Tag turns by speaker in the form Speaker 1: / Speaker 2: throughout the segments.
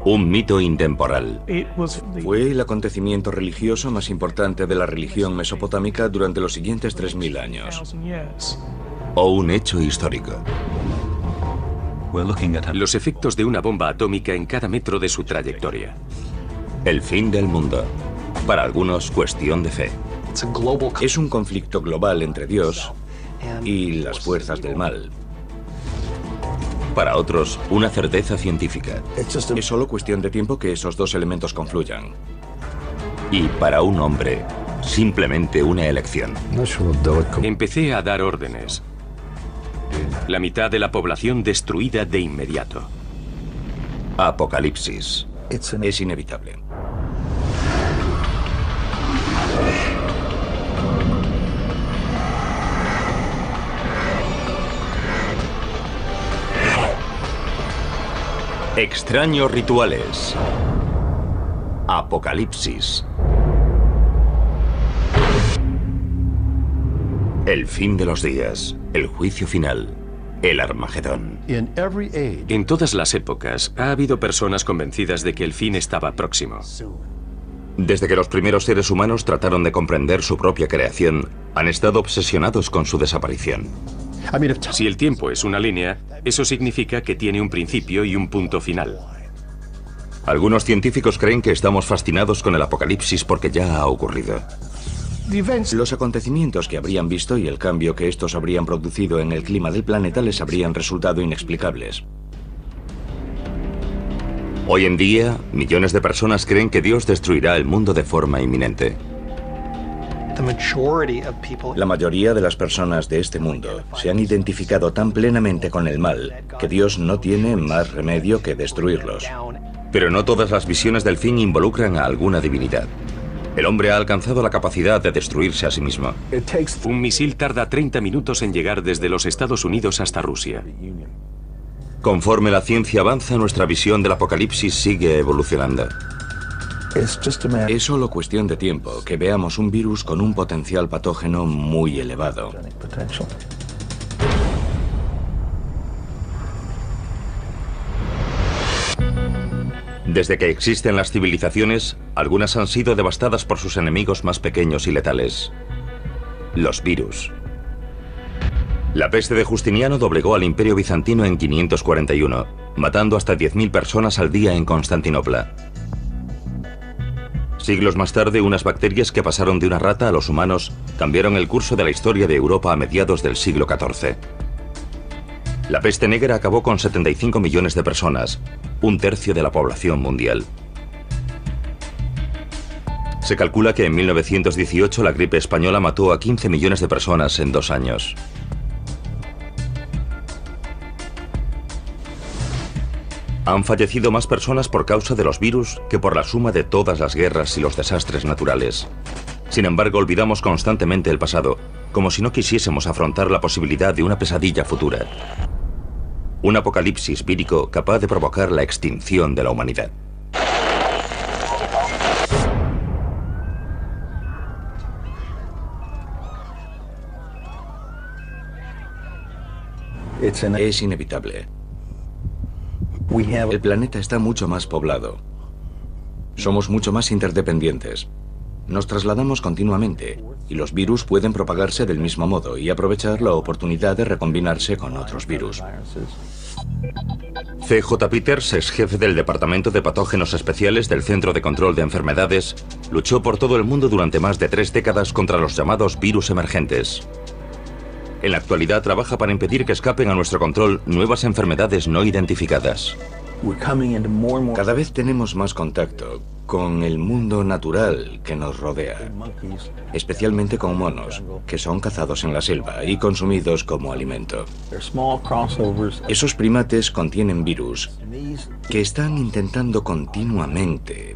Speaker 1: Un mito intemporal.
Speaker 2: Fue el acontecimiento religioso más importante de la religión mesopotámica durante los siguientes 3000 años.
Speaker 1: O un hecho histórico.
Speaker 3: Los efectos de una bomba atómica en cada metro de su trayectoria.
Speaker 1: El fin del mundo. Para algunos, cuestión de fe.
Speaker 2: Es un conflicto global entre Dios y las fuerzas del mal.
Speaker 1: Para otros, una certeza científica.
Speaker 2: Es solo cuestión de tiempo que esos dos elementos confluyan.
Speaker 1: Y para un hombre, simplemente una elección.
Speaker 3: Empecé a dar órdenes. La mitad de la población destruida de inmediato.
Speaker 1: Apocalipsis.
Speaker 2: Es inevitable.
Speaker 1: Extraños rituales. Apocalipsis. El fin de los días. El juicio final. El Armagedón.
Speaker 3: En todas las épocas ha habido personas convencidas de que el fin estaba próximo.
Speaker 1: Desde que los primeros seres humanos trataron de comprender su propia creación, han estado obsesionados con su desaparición.
Speaker 3: Si el tiempo es una línea, eso significa que tiene un principio y un punto final.
Speaker 1: Algunos científicos creen que estamos fascinados con el apocalipsis porque ya ha ocurrido.
Speaker 2: Los acontecimientos que habrían visto y el cambio que estos habrían producido en el clima del planeta les habrían resultado inexplicables.
Speaker 1: Hoy en día, millones de personas creen que Dios destruirá el mundo de forma inminente.
Speaker 2: La mayoría de las personas de este mundo se han identificado tan plenamente con el mal que Dios no tiene más remedio que destruirlos.
Speaker 1: Pero no todas las visiones del fin involucran a alguna divinidad. El hombre ha alcanzado la capacidad de destruirse a sí mismo.
Speaker 3: Un misil tarda 30 minutos en llegar desde los Estados Unidos hasta Rusia.
Speaker 1: Conforme la ciencia avanza, nuestra visión del apocalipsis sigue evolucionando.
Speaker 2: Es solo cuestión de tiempo que veamos un virus con un potencial patógeno muy elevado.
Speaker 1: Desde que existen las civilizaciones, algunas han sido devastadas por sus enemigos más pequeños y letales. Los virus. La peste de Justiniano doblegó al Imperio Bizantino en 541, matando hasta 10.000 personas al día en Constantinopla. Siglos más tarde, unas bacterias que pasaron de una rata a los humanos cambiaron el curso de la historia de Europa a mediados del siglo XIV. La peste negra acabó con 75 millones de personas, un tercio de la población mundial. Se calcula que en 1918 la gripe española mató a 15 millones de personas en 2 años. Han fallecido más personas por causa de los virus que por la suma de todas las guerras y los desastres naturales. Sin embargo, olvidamos constantemente el pasado, como si no quisiésemos afrontar la posibilidad de una pesadilla futura. Un apocalipsis vírico capaz de provocar la extinción de la humanidad.
Speaker 2: Es inevitable. El planeta está mucho más poblado. Somos mucho más interdependientes. Nos trasladamos continuamente y los virus pueden propagarse del mismo modo y aprovechar la oportunidad de recombinarse con otros virus.
Speaker 1: C.J. Peters, ex jefe del Departamento de Patógenos Especiales del Centro de Control de Enfermedades, luchó por todo el mundo durante más de 3 décadas contra los llamados virus emergentes. En la actualidad trabaja para impedir que escapen a nuestro control nuevas enfermedades no identificadas.
Speaker 2: Cada vez tenemos más contacto con el mundo natural que nos rodea, especialmente con monos, que son cazados en la selva y consumidos como alimento. Esos primates contienen virus que están intentando continuamente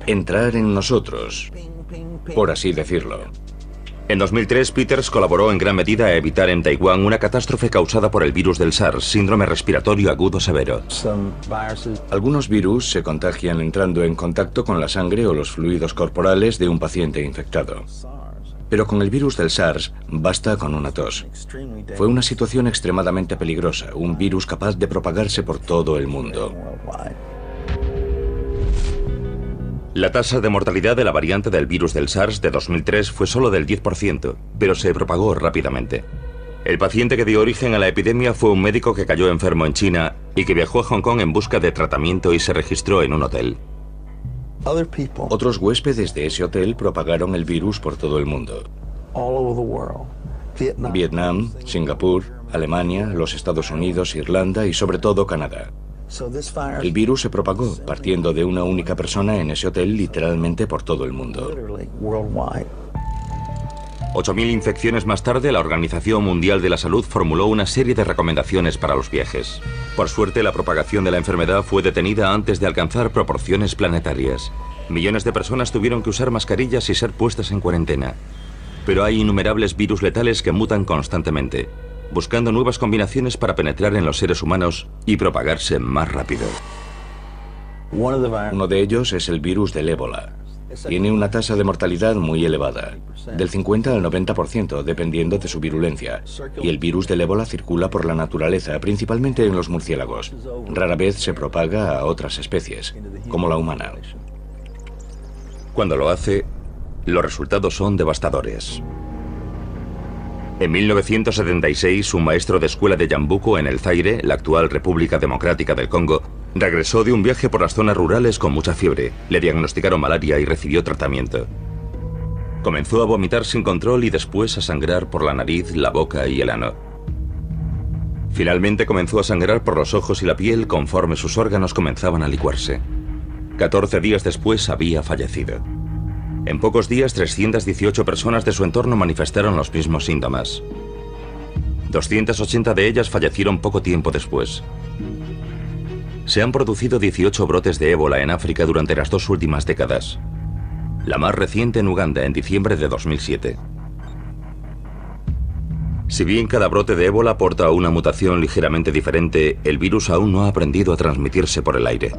Speaker 2: entrar en nosotros, por así decirlo.
Speaker 1: En 2003, Peters colaboró en gran medida a evitar en Taiwán una catástrofe causada por el virus del SARS, síndrome respiratorio agudo severo.
Speaker 2: Algunos virus se contagian entrando en contacto con la sangre o los fluidos corporales de un paciente infectado. Pero con el virus del SARS basta con una tos. Fue una situación extremadamente peligrosa, un virus capaz de propagarse por todo el mundo.
Speaker 1: La tasa de mortalidad de la variante del virus del SARS de 2003 fue solo del 10%, pero se propagó rápidamente. El paciente que dio origen a la epidemia fue un médico que cayó enfermo en China y que viajó a Hong Kong en busca de tratamiento y se registró en un hotel.
Speaker 2: Otros huéspedes de ese hotel propagaron el virus por todo el mundo. Vietnam, Singapur, Alemania, los Estados Unidos, Irlanda y sobre todo Canadá. El virus se propagó partiendo de una única persona en ese hotel literalmente por todo el mundo.
Speaker 1: 8.000 infecciones más tarde, la Organización Mundial de la Salud formuló una serie de recomendaciones para los viajes. Por suerte, la propagación de la enfermedad fue detenida antes de alcanzar proporciones planetarias. Millones de personas tuvieron que usar mascarillas y ser puestas en cuarentena. Pero hay innumerables virus letales que mutan constantemente, buscando nuevas combinaciones para penetrar en los seres humanos y propagarse más rápido.
Speaker 2: Uno de ellos es el virus del ébola. Tiene una tasa de mortalidad muy elevada, del 50 al 90%, dependiendo de su virulencia. Y el virus del ébola circula por la naturaleza, principalmente en los murciélagos. Rara vez se propaga a otras especies, como la humana.
Speaker 1: Cuando lo hace, los resultados son devastadores. En 1976, un maestro de escuela de Yambuco, en el Zaire, la actual República Democrática del Congo, regresó de un viaje por las zonas rurales con mucha fiebre. Le diagnosticaron malaria y recibió tratamiento. Comenzó a vomitar sin control y después a sangrar por la nariz, la boca y el ano. Finalmente comenzó a sangrar por los ojos y la piel conforme sus órganos comenzaban a licuarse. 14 días después había fallecido. En pocos días, 318 personas de su entorno manifestaron los mismos síntomas. 280 de ellas fallecieron poco tiempo después. Se han producido 18 brotes de ébola en África durante las 2 últimas décadas. La más reciente en Uganda, en diciembre de 2007. Si bien cada brote de ébola porta una mutación ligeramente diferente, el virus aún no ha aprendido a transmitirse por el aire.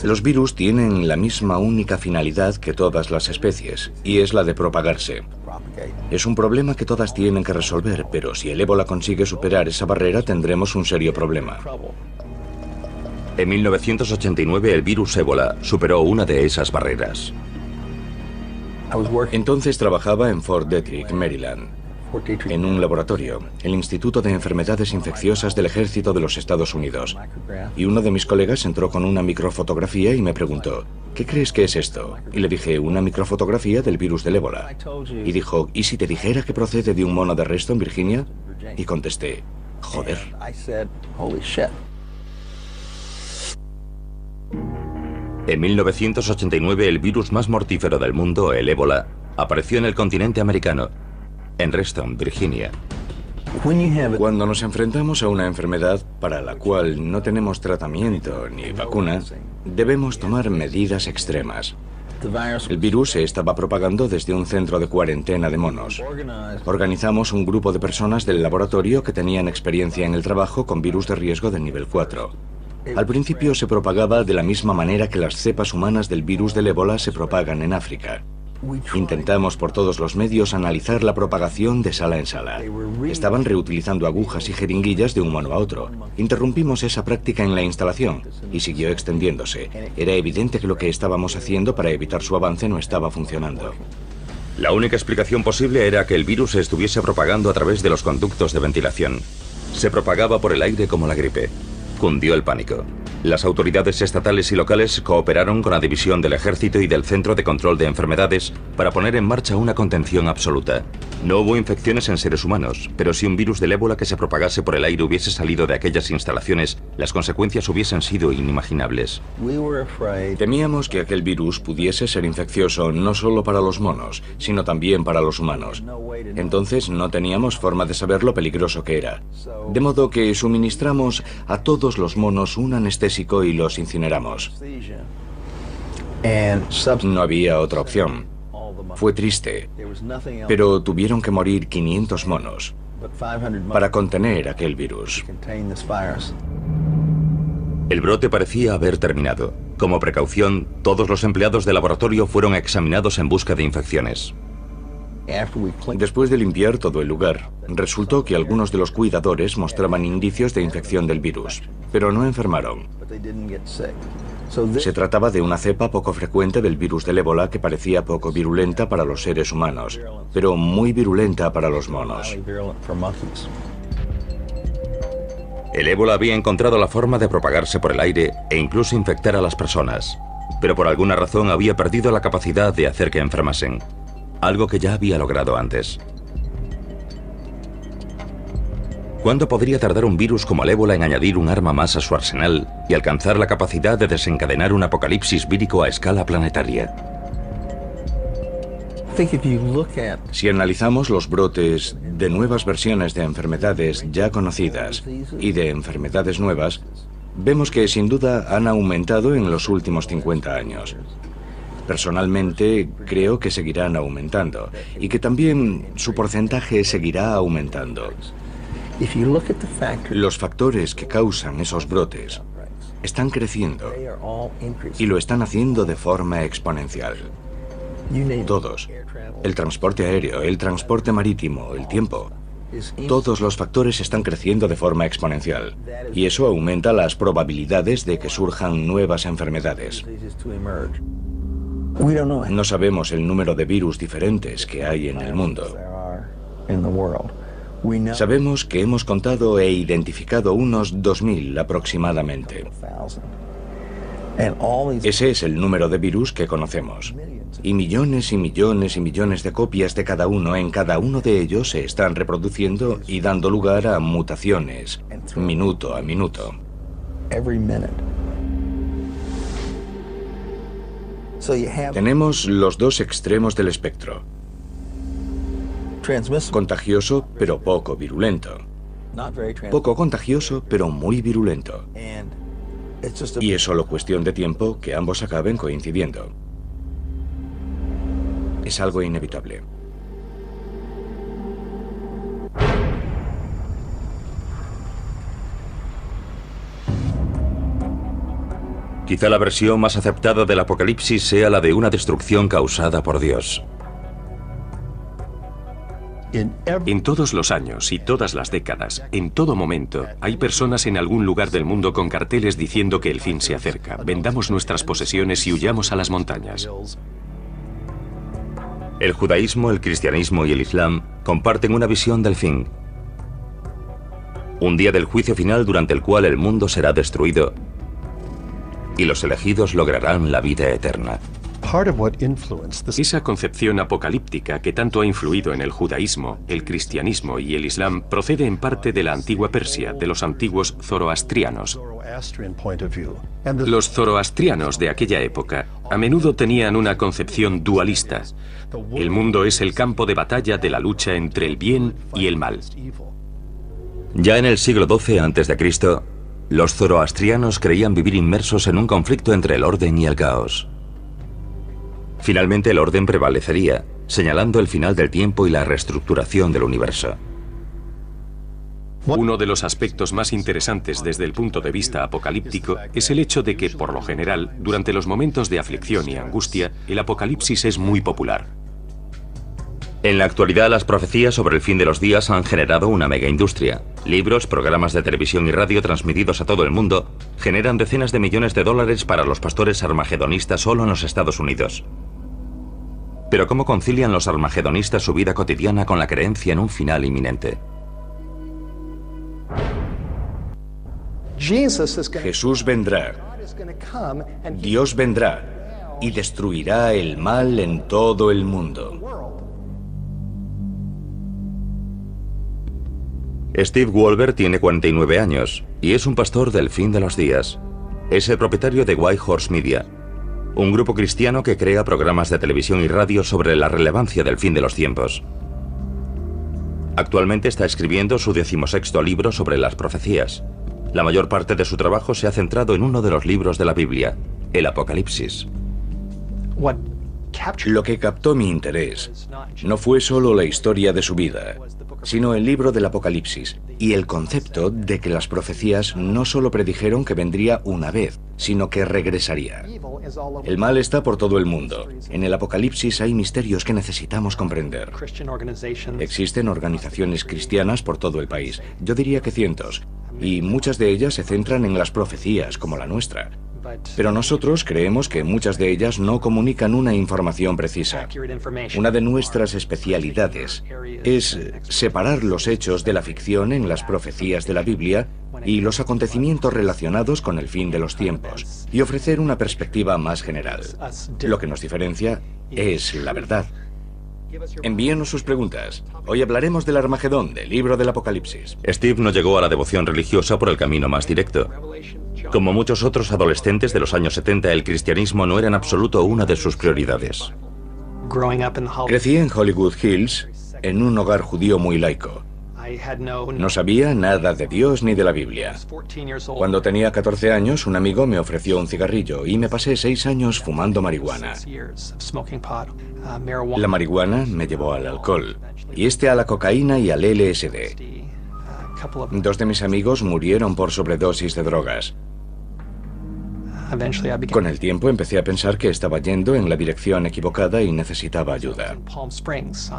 Speaker 2: Los virus tienen la misma única finalidad que todas las especies, y es la de propagarse. Es un problema que todas tienen que resolver, pero si el ébola consigue superar esa barrera, tendremos un serio problema.
Speaker 1: En 1989, el virus ébola superó una de esas barreras.
Speaker 2: Entonces trabajaba en Fort Detrick, Maryland, en un laboratorio, el Instituto de Enfermedades Infecciosas del Ejército de los Estados Unidos. Y uno de mis colegas entró con una microfotografía y me preguntó, ¿qué crees que es esto? Y le dije, una microfotografía del virus del ébola. Y dijo, ¿y si te dijera que procede de un mono de Reston, Virginia? Y contesté, joder.
Speaker 1: En 1989, el virus más mortífero del mundo, el ébola, apareció en el continente americano, en Reston, Virginia.
Speaker 2: Cuando nos enfrentamos a una enfermedad para la cual no tenemos tratamiento ni vacuna, debemos tomar medidas extremas. El virus se estaba propagando desde un centro de cuarentena de monos. Organizamos un grupo de personas del laboratorio que tenían experiencia en el trabajo con virus de riesgo de nivel 4. Al principio se propagaba de la misma manera que las cepas humanas del virus del ébola se propagan en África. Intentamos por todos los medios analizar la propagación de sala en sala. Estaban reutilizando agujas y jeringuillas de un mono a otro. Interrumpimos esa práctica en la instalación y siguió extendiéndose. Era evidente que lo que estábamos haciendo para evitar su avance no estaba funcionando.
Speaker 1: La única explicación posible era que el virus se estuviese propagando a través de los conductos de ventilación. Se propagaba por el aire como la gripe. Cundió el pánico. Las autoridades estatales y locales cooperaron con la División del Ejército y del Centro de Control de Enfermedades para poner en marcha una contención absoluta. No hubo infecciones en seres humanos, pero si un virus del ébola que se propagase por el aire hubiese salido de aquellas instalaciones, las consecuencias hubiesen sido inimaginables.
Speaker 2: Temíamos que aquel virus pudiese ser infeccioso no solo para los monos, sino también para los humanos. Entonces no teníamos forma de saber lo peligroso que era. De modo que suministramos a todos los monos un anestésico y los incineramos. No había otra opción. Fue triste, pero tuvieron que morir 500 monos para contener aquel virus.
Speaker 1: El brote parecía haber terminado. Como precaución, todos los empleados del laboratorio fueron examinados en busca de infecciones.
Speaker 2: Después de limpiar todo el lugar, resultó que algunos de los cuidadores mostraban indicios de infección del virus. pero no enfermaron. Se trataba de una cepa poco frecuente del virus del ébola que parecía poco virulenta para los seres humanos, pero muy virulenta para los monos.
Speaker 1: El ébola había encontrado la forma de propagarse por el aire e incluso infectar a las personas, pero por alguna razón había perdido la capacidad de hacer que enfermasen, algo que ya había logrado antes. ¿Cuándo podría tardar un virus como el ébola en añadir un arma más a su arsenal y alcanzar la capacidad de desencadenar un apocalipsis vírico a escala planetaria?
Speaker 2: Si analizamos los brotes de nuevas versiones de enfermedades ya conocidas y de enfermedades nuevas, vemos que sin duda han aumentado en los últimos 50 años. Personalmente creo que seguirán aumentando y que también su porcentaje seguirá aumentando. Los factores que causan esos brotes están creciendo y lo están haciendo de forma exponencial. Todos. El transporte aéreo, el transporte marítimo, el tiempo. Todos los factores están creciendo de forma exponencial y eso aumenta las probabilidades de que surjan nuevas enfermedades. No sabemos el número de virus diferentes que hay en el mundo. Sabemos que hemos contado e identificado unos 2000 aproximadamente. Ese es el número de virus que conocemos. Y millones y millones y millones de copias de cada uno en cada uno de ellos se están reproduciendo y dando lugar a mutaciones, minuto a minuto. Tenemos los dos extremos del espectro. Contagioso, pero poco virulento. Poco contagioso, pero muy virulento. Y es solo cuestión de tiempo que ambos acaben coincidiendo. Es algo inevitable.
Speaker 1: Quizá la versión más aceptada del apocalipsis sea la de una destrucción causada por Dios.
Speaker 3: En todos los años y todas las décadas, en todo momento, hay personas en algún lugar del mundo con carteles diciendo que el fin se acerca. Vendamos nuestras posesiones y huyamos a las montañas.
Speaker 1: El judaísmo, el cristianismo y el islam comparten una visión del fin. Un día del juicio final durante el cual el mundo será destruido y los elegidos lograrán la vida eterna.
Speaker 3: Esa concepción apocalíptica que tanto ha influido en el judaísmo, el cristianismo y el islam procede en parte de la antigua Persia, de los antiguos zoroastrianos. Los zoroastrianos de aquella época a menudo tenían una concepción dualista. El mundo es el campo de batalla de la lucha entre el bien y el mal.
Speaker 1: Ya en el siglo XII a.C., los zoroastrianos creían vivir inmersos en un conflicto entre el orden y el caos. Finalmente el orden prevalecería, señalando el final del tiempo y la reestructuración del universo.
Speaker 3: Uno de los aspectos más interesantes desde el punto de vista apocalíptico es el hecho de que, por lo general, durante los momentos de aflicción y angustia, el apocalipsis es muy popular.
Speaker 1: En la actualidad, las profecías sobre el fin de los días han generado una megaindustria. Libros, programas de televisión y radio transmitidos a todo el mundo generan decenas de millones de dólares para los pastores armagedonistas solo en los Estados Unidos. Pero ¿cómo concilian los armagedonistas su vida cotidiana con la creencia en un final inminente?
Speaker 2: Jesús vendrá. Dios vendrá y destruirá el mal en todo el mundo.
Speaker 1: Steve Wolber tiene 49 años y es un pastor del fin de los días. Es el propietario de White Horse Media, un grupo cristiano que crea programas de televisión y radio sobre la relevancia del fin de los tiempos. Actualmente está escribiendo su 16º libro sobre las profecías. La mayor parte de su trabajo se ha centrado en uno de los libros de la Biblia, el Apocalipsis.
Speaker 2: Lo que captó mi interés no fue solo la historia de su vida, sino el libro del Apocalipsis y el concepto de que las profecías no solo predijeron que vendría una vez, sino que regresaría. El mal está por todo el mundo. En el Apocalipsis hay misterios que necesitamos comprender. Existen organizaciones cristianas por todo el país, yo diría que cientos, y muchas de ellas se centran en las profecías, como la nuestra. Pero nosotros creemos que muchas de ellas no comunican una información precisa. Una de nuestras especialidades es separar los hechos de la ficción en las profecías de la Biblia y los acontecimientos relacionados con el fin de los tiempos, y ofrecer una perspectiva más general. Lo que nos diferencia es la verdad. Envíenos sus preguntas. Hoy hablaremos del Armagedón, del libro del Apocalipsis.
Speaker 1: Steve no llegó a la devoción religiosa por el camino más directo. Como muchos otros adolescentes de los años 70, el cristianismo no era en absoluto una de sus prioridades.
Speaker 2: Crecí en Hollywood Hills, en un hogar judío muy laico. No sabía nada de Dios ni de la Biblia. Cuando tenía 14 años, un amigo me ofreció un cigarrillo y me pasé 6 años fumando marihuana. La marihuana me llevó al alcohol, y a la cocaína y al LSD. 2 de mis amigos murieron por sobredosis de drogas. Con el tiempo empecé a pensar que estaba yendo en la dirección equivocada y necesitaba ayuda.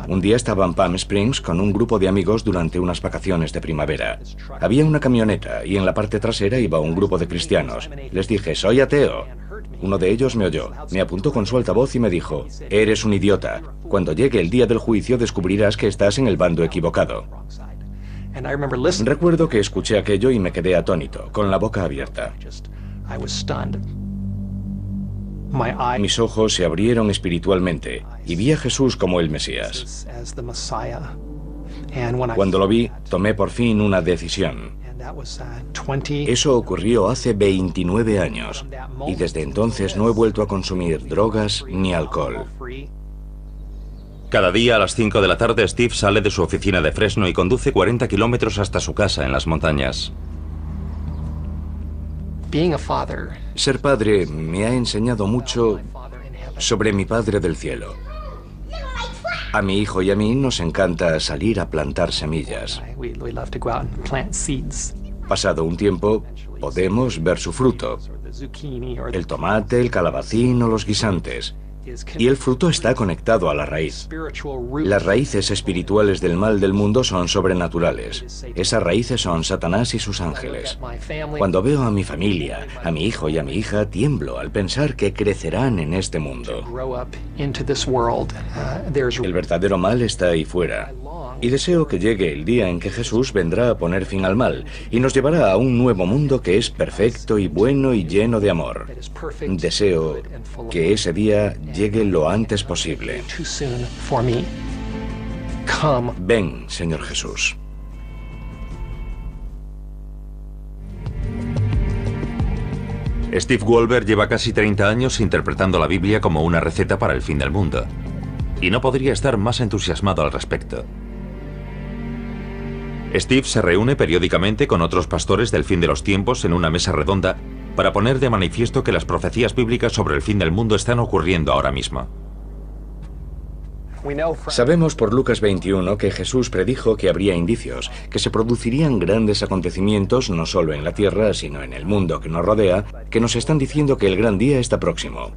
Speaker 2: Un día estaba en Palm Springs con un grupo de amigos durante unas vacaciones de primavera. Había una camioneta y en la parte trasera iba un grupo de cristianos. Les dije, soy ateo. Uno de ellos me oyó, me apuntó con su altavoz y me dijo, eres un idiota. Cuando llegue el día del juicio descubrirás que estás en el bando equivocado. Recuerdo que escuché aquello y me quedé atónito, con la boca abierta. Mis ojos se abrieron espiritualmente y vi a Jesús como el Mesías. Cuando lo vi, tomé por fin una decisión. Eso ocurrió hace 29 años y desde entonces no he vuelto a consumir drogas ni alcohol.
Speaker 1: Cada día a las 5 de la tarde Steve sale de su oficina de Fresno y conduce 40 kilómetros hasta su casa en las montañas.
Speaker 2: Ser padre me ha enseñado mucho sobre mi Padre del cielo. A mi hijo y a mí nos encanta salir a plantar semillas. Pasado un tiempo, podemos ver su fruto. El tomate, el calabacín o los guisantes. Y el fruto está conectado a la raíz. Las raíces espirituales del mal del mundo son sobrenaturales. Esas raíces son Satanás y sus ángeles. Cuando veo a mi familia, a mi hijo y a mi hija, tiemblo al pensar que crecerán en este mundo. El verdadero mal está ahí fuera. Y deseo que llegue el día en que Jesús vendrá a poner fin al mal y nos llevará a un nuevo mundo que es perfecto y bueno y lleno de amor. Deseo que ese día llegue lo antes posible. Ven, Señor Jesús.
Speaker 1: Steve Wolber lleva casi 30 años interpretando la Biblia como una receta para el fin del mundo. Y no podría estar más entusiasmado al respecto. Steve se reúne periódicamente con otros pastores del fin de los tiempos en una mesa redonda para poner de manifiesto que las profecías bíblicas sobre el fin del mundo están ocurriendo ahora mismo.
Speaker 2: Sabemos por Lucas 21 que Jesús predijo que habría indicios, que se producirían grandes acontecimientos no solo en la tierra, sino en el mundo que nos rodea, que nos están diciendo que el gran día está próximo.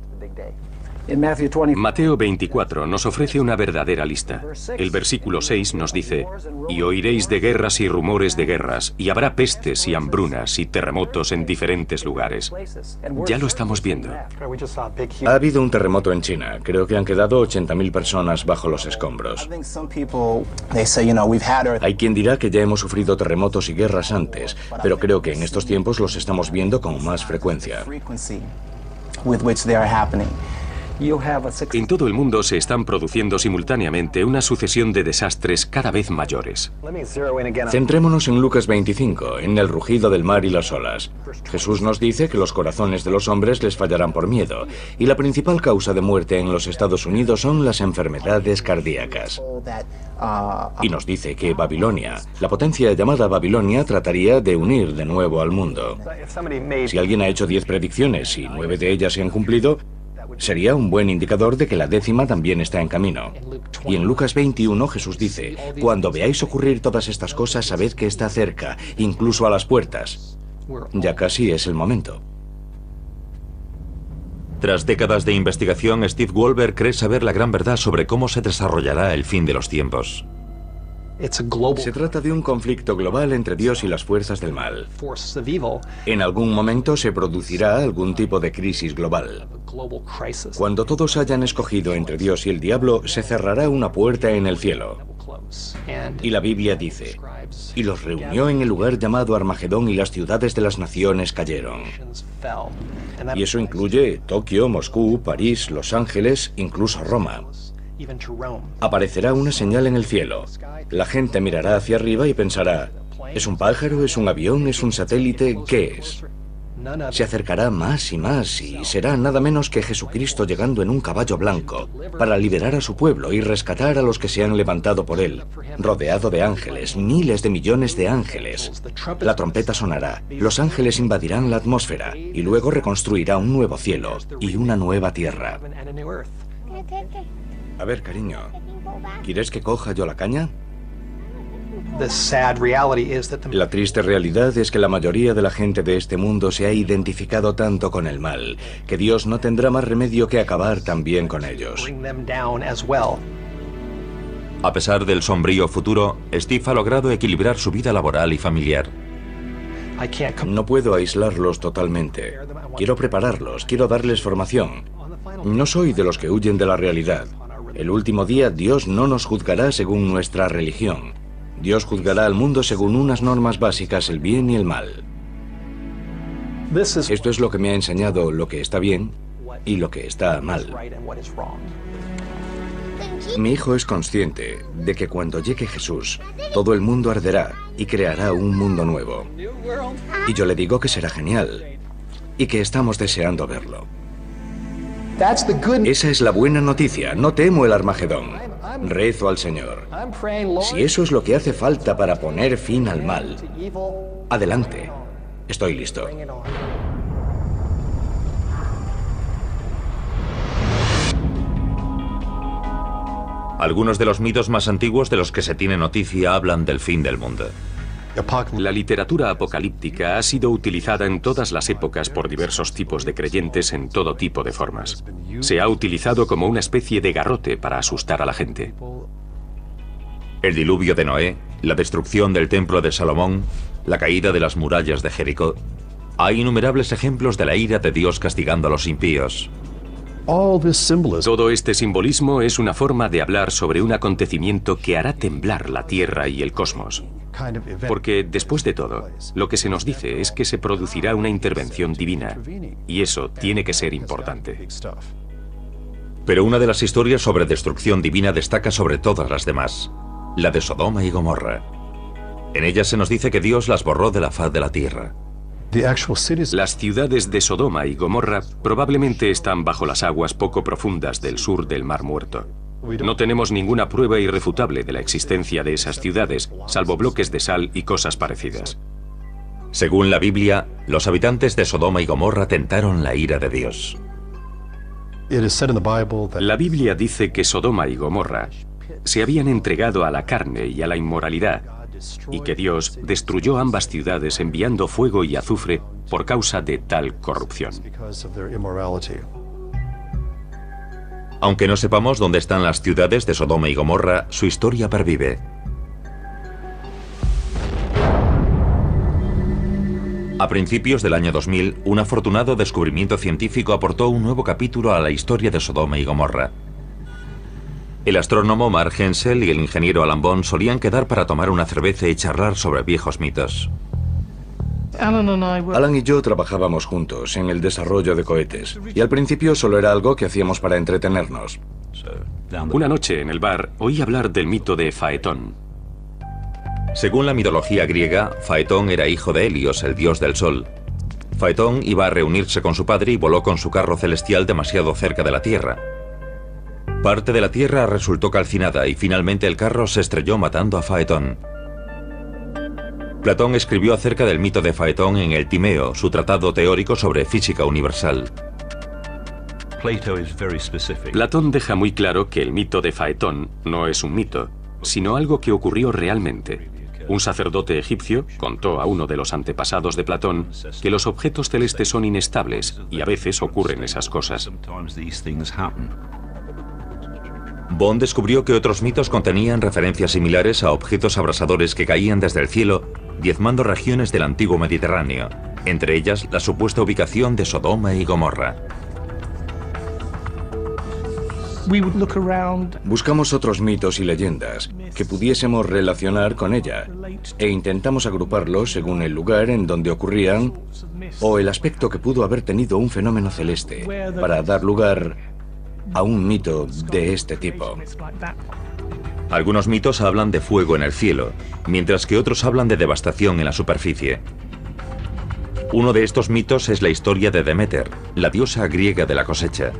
Speaker 3: Mateo 24 nos ofrece una verdadera lista. El versículo 6 nos dice, y oiréis de guerras y rumores de guerras, y habrá pestes y hambrunas y terremotos en diferentes lugares. Ya lo estamos viendo.
Speaker 2: Ha habido un terremoto en China. Creo que han quedado 80.000 personas bajo los escombros. Hay quien dirá que ya hemos sufrido terremotos y guerras antes, pero creo que en estos tiempos los estamos viendo con más frecuencia.
Speaker 3: En todo el mundo se están produciendo simultáneamente una sucesión de desastres cada vez mayores.
Speaker 2: Centrémonos en Lucas 25, en el rugido del mar y las olas. Jesús nos dice que los corazones de los hombres les fallarán por miedo, y la principal causa de muerte en los Estados Unidos son las enfermedades cardíacas. Y nos dice que Babilonia, la potencia llamada Babilonia, trataría de unir de nuevo al mundo. Si alguien ha hecho 10 predicciones y 9 de ellas se han cumplido, Sería un buen indicador de que la 10ª también está en camino. Y en Lucas 21 Jesús dice: cuando veáis ocurrir todas estas cosas, sabed que está cerca, incluso a las puertas. Ya casi es el momento.
Speaker 1: Tras décadas de investigación, Steve Wohlberg cree saber la gran verdad sobre cómo se desarrollará el fin de los tiempos.
Speaker 2: Se trata de un conflicto global entre Dios y las fuerzas del mal. En algún momento se producirá algún tipo de crisis global. Cuando todos hayan escogido entre Dios y el diablo, se cerrará una puerta en el cielo. Y la Biblia dice: y los reunió en el lugar llamado Armagedón, y las ciudades de las naciones cayeron. Y eso incluye Tokio, Moscú, París, Los Ángeles, incluso Roma. Aparecerá una señal en el cielo. La gente mirará hacia arriba y pensará: ¿es un pájaro? ¿Es un avión? ¿Es un satélite? ¿Qué es? Se acercará más y más, y será nada menos que Jesucristo llegando en un caballo blanco para liberar a su pueblo y rescatar a los que se han levantado por él, rodeado de ángeles, miles de millones de ángeles. La trompeta sonará, los ángeles invadirán la atmósfera y luego reconstruirá un nuevo cielo y una nueva tierra. A ver, cariño, ¿quieres que coja yo la caña? La triste realidad es que la mayoría de la gente de este mundo se ha identificado tanto con el mal, que Dios no tendrá más remedio que acabar también con ellos.
Speaker 1: A pesar del sombrío futuro, Steve ha logrado equilibrar su vida laboral y familiar.
Speaker 2: No puedo aislarlos totalmente. Quiero prepararlos, quiero darles formación. No soy de los que huyen de la realidad. El último día Dios no nos juzgará según nuestra religión. Dios juzgará al mundo según unas normas básicas, el bien y el mal. Esto es lo que me ha enseñado lo que está bien y lo que está mal. Mi hijo es consciente de que cuando llegue Jesús, todo el mundo arderá y creará un mundo nuevo. Y yo le digo que será genial y que estamos deseando verlo. Esa es la buena noticia. No temo el Armagedón. Rezo al Señor. Si eso es lo que hace falta para poner fin al mal, adelante. Estoy listo.
Speaker 1: Algunos de los mitos más antiguos de los que se tiene noticia hablan del fin del mundo.
Speaker 3: La literatura apocalíptica ha sido utilizada en todas las épocas por diversos tipos de creyentes en todo tipo de formas. Se ha utilizado como una especie de garrote para asustar a la gente.
Speaker 1: El diluvio de Noé, la destrucción del templo de Salomón, la caída de las murallas de Jericó. Hay innumerables ejemplos de la ira de Dios castigando a los impíos.
Speaker 3: Todo este simbolismo es una forma de hablar sobre un acontecimiento que hará temblar la Tierra y el cosmos. Porque, después de todo, lo que se nos dice es que se producirá una intervención divina, y eso tiene que ser importante.
Speaker 1: Pero una de las historias sobre destrucción divina destaca sobre todas las demás, la de Sodoma y Gomorra. En ella se nos dice que Dios las borró de la faz de la tierra.
Speaker 3: Las ciudades de Sodoma y Gomorra probablemente están bajo las aguas poco profundas del sur del Mar Muerto. No tenemos ninguna prueba irrefutable de la existencia de esas ciudades, salvo bloques de sal y cosas parecidas.
Speaker 1: Según la Biblia, los habitantes de Sodoma y Gomorra tentaron la ira de Dios.
Speaker 3: La Biblia dice que Sodoma y Gomorra se habían entregado a la carne y a la inmoralidad, y que Dios destruyó ambas ciudades enviando fuego y azufre por causa de tal corrupción.
Speaker 1: Aunque no sepamos dónde están las ciudades de Sodoma y Gomorra, su historia pervive. A principios del año 2000, un afortunado descubrimiento científico aportó un nuevo capítulo a la historia de Sodoma y Gomorra. El astrónomo Mark Hensel y el ingeniero Alan Bond solían quedar para tomar una cerveza y charlar sobre viejos mitos.
Speaker 2: Alan y yo trabajábamos juntos en el desarrollo de cohetes, y al principio solo era algo que hacíamos para entretenernos.
Speaker 3: Una noche en el bar oí hablar del mito de Faetón.
Speaker 1: Según la mitología griega, Faetón era hijo de Helios, el dios del sol. Faetón iba a reunirse con su padre y voló con su carro celestial demasiado cerca de la Tierra. Parte de la Tierra resultó calcinada y finalmente el carro se estrelló matando a Faetón. Platón escribió acerca del mito de Faetón en el Timeo, su tratado teórico sobre física universal.
Speaker 3: Platón deja muy claro que el mito de Faetón no es un mito, sino algo que ocurrió realmente. Un sacerdote egipcio contó a uno de los antepasados de Platón que los objetos celestes son inestables y a veces ocurren esas cosas.
Speaker 1: Bond descubrió que otros mitos contenían referencias similares a objetos abrasadores que caían desde el cielo, diezmando regiones del antiguo Mediterráneo, entre ellas la supuesta ubicación de Sodoma y Gomorra.
Speaker 2: Buscamos otros mitos y leyendas que pudiésemos relacionar con ella e intentamos agruparlos según el lugar en donde ocurrían o el aspecto que pudo haber tenido un fenómeno celeste para dar lugar a un mito de este tipo.
Speaker 1: Algunos mitos hablan de fuego en el cielo, mientras que otros hablan de devastación en la superficie. Uno de estos mitos es la historia de Deméter, la diosa griega de la cosecha.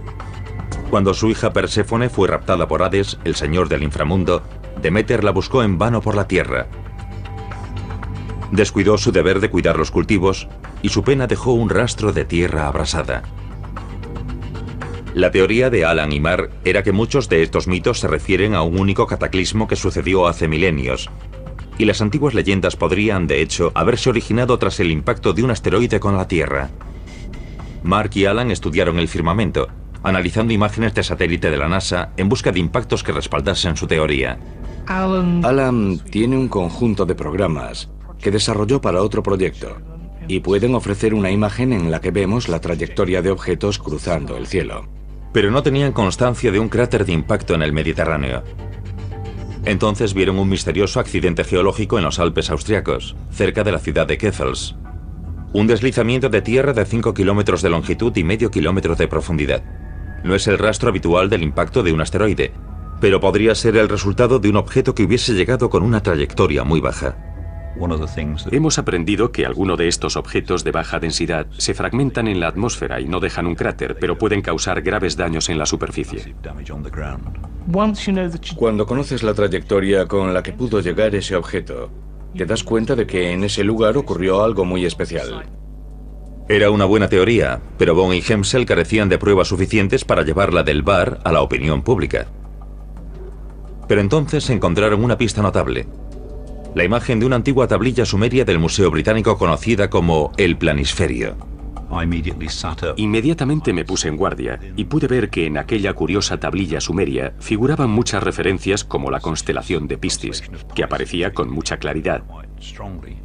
Speaker 1: Cuando su hija Perséfone fue raptada por Hades, el señor del inframundo, Deméter la buscó en vano por la tierra. Descuidó su deber de cuidar los cultivos y su pena dejó un rastro de tierra abrasada. La teoría de Alan y Marr era que muchos de estos mitos se refieren a un único cataclismo que sucedió hace milenios, y las antiguas leyendas podrían, de hecho, haberse originado tras el impacto de un asteroide con la Tierra. Mark y Alan estudiaron el firmamento, analizando imágenes de satélite de la NASA en busca de impactos que respaldasen su teoría.
Speaker 2: Alan tiene un conjunto de programas que desarrolló para otro proyecto y pueden ofrecer una imagen en la que vemos la trayectoria de objetos cruzando el cielo.
Speaker 1: Pero no tenían constancia de un cráter de impacto en el Mediterráneo. Entonces vieron un misterioso accidente geológico en los Alpes austriacos, cerca de la ciudad de Keffels. Un deslizamiento de tierra de 5 kilómetros de longitud y medio kilómetro de profundidad. No es el rastro habitual del impacto de un asteroide, pero podría ser el resultado de un objeto que hubiese llegado con una trayectoria muy baja.
Speaker 3: Hemos aprendido que algunos de estos objetos de baja densidad se fragmentan en la atmósfera y no dejan un cráter, pero pueden causar graves daños en la superficie.
Speaker 2: Cuando conoces la trayectoria con la que pudo llegar ese objeto, te das cuenta de que en ese lugar ocurrió algo muy especial.
Speaker 1: Era una buena teoría, pero Bond y Hemsel carecían de pruebas suficientes para llevarla del bar a la opinión pública. Pero entonces encontraron una pista notable. La imagen de una antigua tablilla sumeria del Museo Británico conocida como el Planisferio.
Speaker 3: Inmediatamente me puse en guardia y pude ver que en aquella curiosa tablilla sumeria figuraban muchas referencias como la constelación de Piscis, que aparecía con mucha claridad.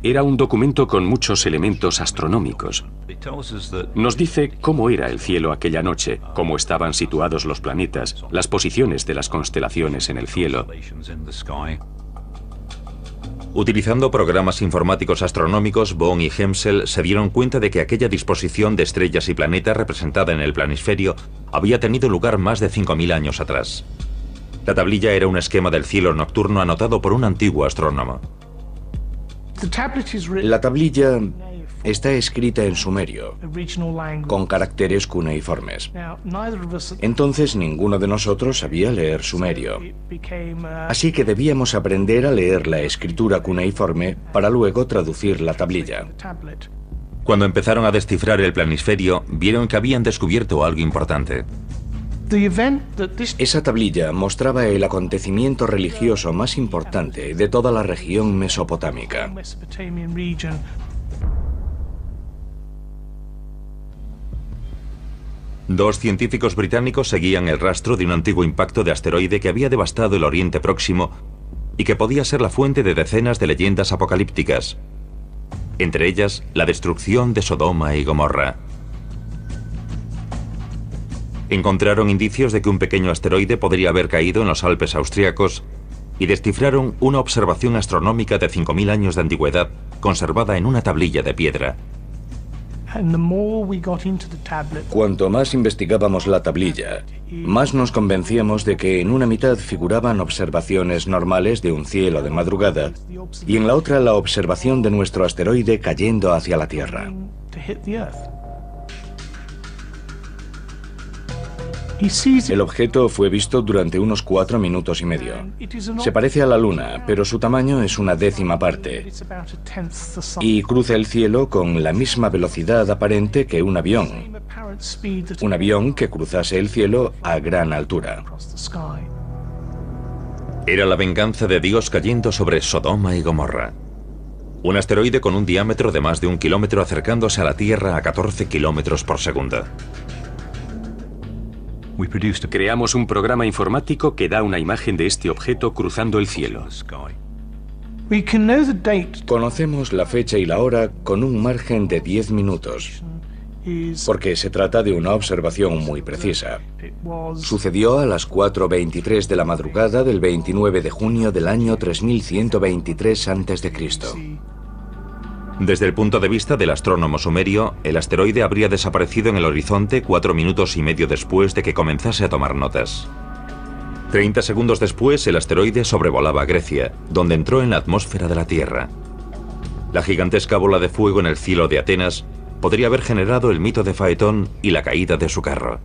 Speaker 3: Era un documento con muchos elementos astronómicos. Nos dice cómo era el cielo aquella noche, cómo estaban situados los planetas, las posiciones de las constelaciones en el cielo.
Speaker 1: Utilizando programas informáticos astronómicos, Bond y Hemsel se dieron cuenta de que aquella disposición de estrellas y planetas representada en el planisferio había tenido lugar más de 5.000 años atrás. La tablilla era un esquema del cielo nocturno anotado por un antiguo astrónomo.
Speaker 2: La tablilla está escrita en sumerio, con caracteres cuneiformes. Entonces ninguno de nosotros sabía leer sumerio. Así que debíamos aprender a leer la escritura cuneiforme para luego traducir la tablilla.
Speaker 1: Cuando empezaron a descifrar el planisferio, vieron que habían descubierto algo importante.
Speaker 2: Esa tablilla mostraba el acontecimiento religioso más importante de toda la región mesopotámica.
Speaker 1: Dos científicos británicos seguían el rastro de un antiguo impacto de asteroide que había devastado el Oriente Próximo y que podía ser la fuente de decenas de leyendas apocalípticas, entre ellas la destrucción de Sodoma y Gomorra. Encontraron indicios de que un pequeño asteroide podría haber caído en los Alpes austríacos y descifraron una observación astronómica de 5.000 años de antigüedad conservada en una tablilla de piedra.
Speaker 2: Cuanto más investigábamos la tablilla, más nos convencíamos de que en una mitad figuraban observaciones normales de un cielo de madrugada y en la otra la observación de nuestro asteroide cayendo hacia la Tierra. El objeto fue visto durante unos 4 minutos y medio. Se parece a la Luna, pero su tamaño es una 10ª parte. Y cruza el cielo con la misma velocidad aparente que un avión, Un avión que cruzase el cielo a gran altura.
Speaker 1: Era la venganza de Dios cayendo sobre Sodoma y Gomorra. Un asteroide con un diámetro de más de 1 kilómetro acercándose a la Tierra a 14 kilómetros por segundo.
Speaker 3: Creamos un programa informático que da una imagen de este objeto cruzando el cielo.
Speaker 2: Conocemos la fecha y la hora con un margen de 10 minutos, porque se trata de una observación muy precisa. Sucedió a las 4:23 de la madrugada del 29 de junio del año 3123 a.C.
Speaker 1: Desde el punto de vista del astrónomo sumerio, el asteroide habría desaparecido en el horizonte 4 minutos y medio después de que comenzase a tomar notas. 30 segundos después, el asteroide sobrevolaba Grecia, donde entró en la atmósfera de la Tierra. La gigantesca bola de fuego en el cielo de Atenas podría haber generado el mito de Faetón y la caída de su carro.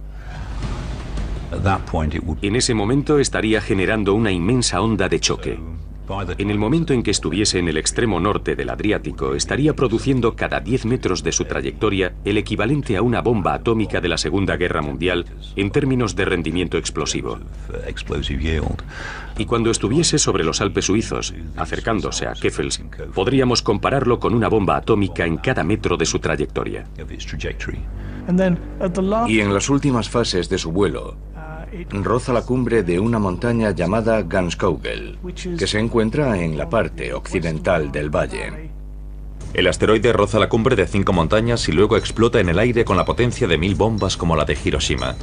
Speaker 3: En ese momento estaría generando una inmensa onda de choque. En el momento en que estuviese en el extremo norte del Adriático, estaría produciendo cada 10 metros de su trayectoria el equivalente a una bomba atómica de la Segunda Guerra Mundial en términos de rendimiento explosivo. Y cuando estuviese sobre los Alpes suizos, acercándose a Keffels, podríamos compararlo con una bomba atómica en cada metro de su trayectoria.
Speaker 2: Y en las últimas fases de su vuelo, roza la cumbre de una montaña llamada Ganskogel, que se encuentra en la parte occidental del valle.
Speaker 1: El asteroide roza la cumbre de 5 montañas y luego explota en el aire con la potencia de 1000 bombas como la de Hiroshima.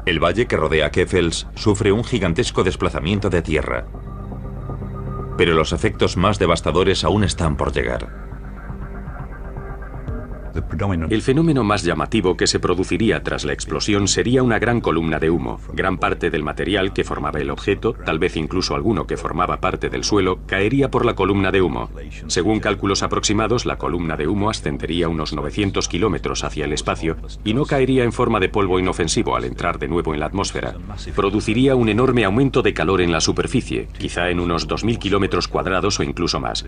Speaker 1: El valle que rodea Keffels sufre un gigantesco desplazamiento de tierra. Pero los efectos más devastadores aún están por llegar.
Speaker 3: El fenómeno más llamativo que se produciría tras la explosión sería una gran columna de humo. Gran parte del material que formaba el objeto, tal vez incluso alguno que formaba parte del suelo, caería por la columna de humo. Según cálculos aproximados, la columna de humo ascendería unos 900 kilómetros hacia el espacio y no caería en forma de polvo inofensivo al entrar de nuevo en la atmósfera. Produciría un enorme aumento de calor en la superficie, quizá en unos 2000 kilómetros cuadrados o incluso más.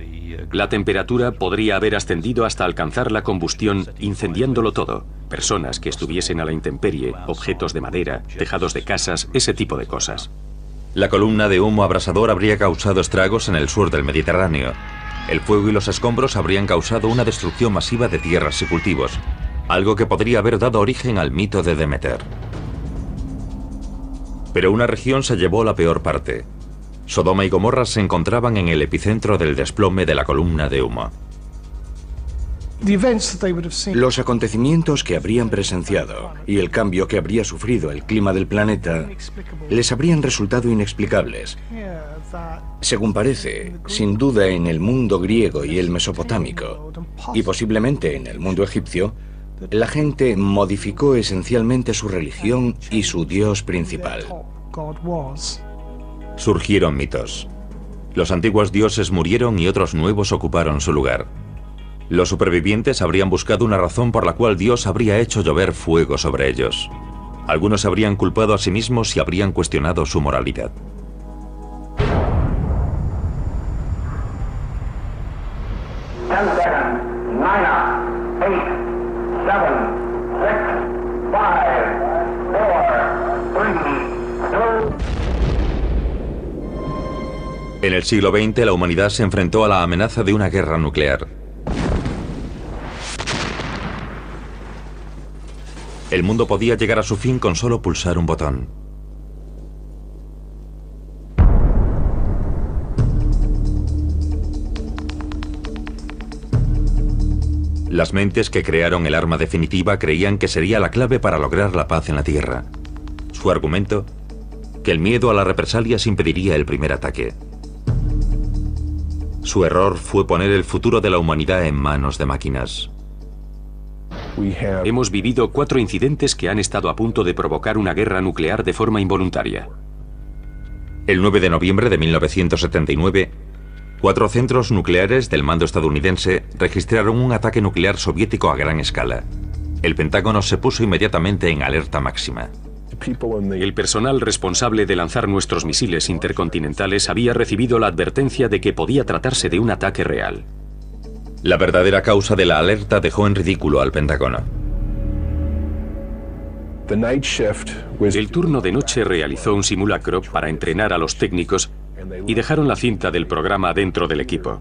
Speaker 3: La temperatura podría haber ascendido hasta alcanzar la combustión, incendiándolo todo. Personas que estuviesen a la intemperie, objetos de madera, tejados de casas, ese tipo de cosas.
Speaker 1: La columna de humo abrasador habría causado estragos en el sur del Mediterráneo. El fuego y los escombros habrían causado una destrucción masiva de tierras y cultivos, algo que podría haber dado origen al mito de Demeter. Pero una región se llevó la peor parte. Sodoma y Gomorra se encontraban en el epicentro del desplome de la columna de humo.
Speaker 2: Los acontecimientos que habrían presenciado y el cambio que habría sufrido el clima del planeta les habrían resultado inexplicables. Según parece, sin duda en el mundo griego y el mesopotámico, y posiblemente en el mundo egipcio, la gente modificó esencialmente su religión y su dios principal.
Speaker 1: Surgieron mitos. Los antiguos dioses murieron y otros nuevos ocuparon su lugar. Los supervivientes habrían buscado una razón por la cual Dios habría hecho llover fuego sobre ellos. Algunos habrían culpado a sí mismos y habrían cuestionado su moralidad. En el siglo XX, la humanidad se enfrentó a la amenaza de una guerra nuclear. El mundo podía llegar a su fin con solo pulsar un botón. Las mentes que crearon el arma definitiva creían que sería la clave para lograr la paz en la Tierra. Su argumento, que el miedo a las represalias impediría el primer ataque. Su error fue poner el futuro de la humanidad en manos de máquinas.
Speaker 3: Hemos vivido 4 incidentes que han estado a punto de provocar una guerra nuclear de forma involuntaria.
Speaker 1: El 9 de noviembre de 1979, 4 centros nucleares del mando estadounidense registraron un ataque nuclear soviético a gran escala. El Pentágono se puso inmediatamente en alerta máxima.
Speaker 3: El personal responsable de lanzar nuestros misiles intercontinentales había recibido la advertencia de que podía tratarse de un ataque real.
Speaker 1: La verdadera causa de la alerta dejó en ridículo al Pentágono.
Speaker 3: El turno de noche realizó un simulacro para entrenar a los técnicos y dejaron la cinta del programa dentro del equipo.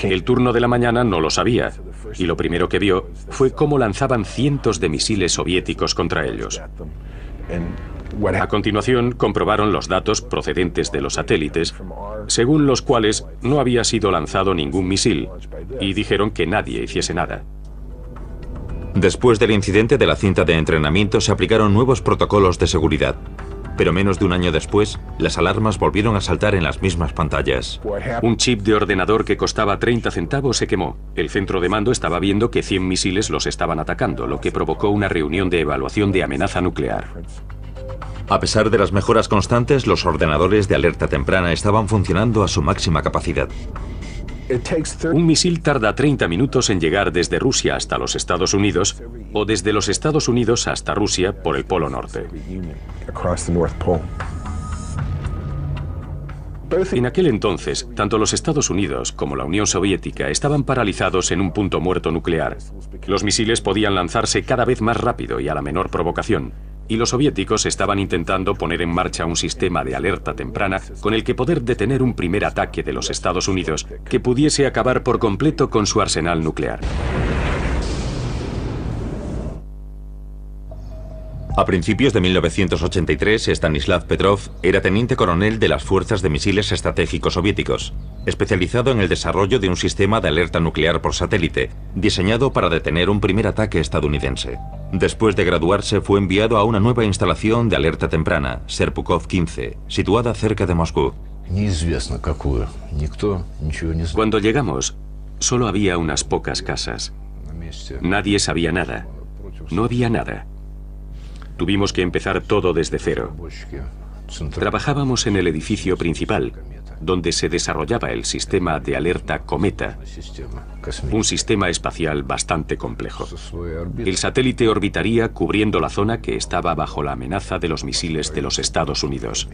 Speaker 3: El turno de la mañana no lo sabía, y lo primero que vio fue cómo lanzaban cientos de misiles soviéticos contra ellos. A continuación, comprobaron los datos procedentes de los satélites, según los cuales no había sido lanzado ningún misil, y dijeron que nadie hiciese nada.
Speaker 1: Después del incidente de la cinta de entrenamiento se aplicaron nuevos protocolos de seguridad. Pero menos de un año después, las alarmas volvieron a saltar en las mismas pantallas.
Speaker 3: Un chip de ordenador que costaba 30 centavos se quemó. El centro de mando estaba viendo que 100 misiles los estaban atacando, lo que provocó una reunión de evaluación de amenaza nuclear.
Speaker 1: A pesar de las mejoras constantes, los ordenadores de alerta temprana estaban funcionando a su máxima capacidad.
Speaker 3: Un misil tarda 30 minutos en llegar desde Rusia hasta los Estados Unidos o desde los Estados Unidos hasta Rusia por el Polo Norte. En aquel entonces, tanto los Estados Unidos como la Unión Soviética estaban paralizados en un punto muerto nuclear. Los misiles podían lanzarse cada vez más rápido y a la menor provocación. Y los soviéticos estaban intentando poner en marcha un sistema de alerta temprana con el que poder detener un primer ataque de los Estados Unidos que pudiese acabar por completo con su arsenal nuclear.
Speaker 1: A principios de 1983, Stanislav Petrov era teniente coronel de las Fuerzas de Misiles Estratégicos Soviéticos, especializado en el desarrollo de un sistema de alerta nuclear por satélite, diseñado para detener un primer ataque estadounidense. Después de graduarse, fue enviado a una nueva instalación de alerta temprana, Serpukhov 15, situada cerca de Moscú.
Speaker 3: Cuando llegamos, solo había unas pocas casas. Nadie sabía nada. No había nada. Tuvimos que empezar todo desde cero. Trabajábamos en el edificio principal, donde se desarrollaba el sistema de alerta Cometa, un sistema espacial bastante complejo. El satélite orbitaría cubriendo la zona que estaba bajo la amenaza de los misiles de los Estados Unidos.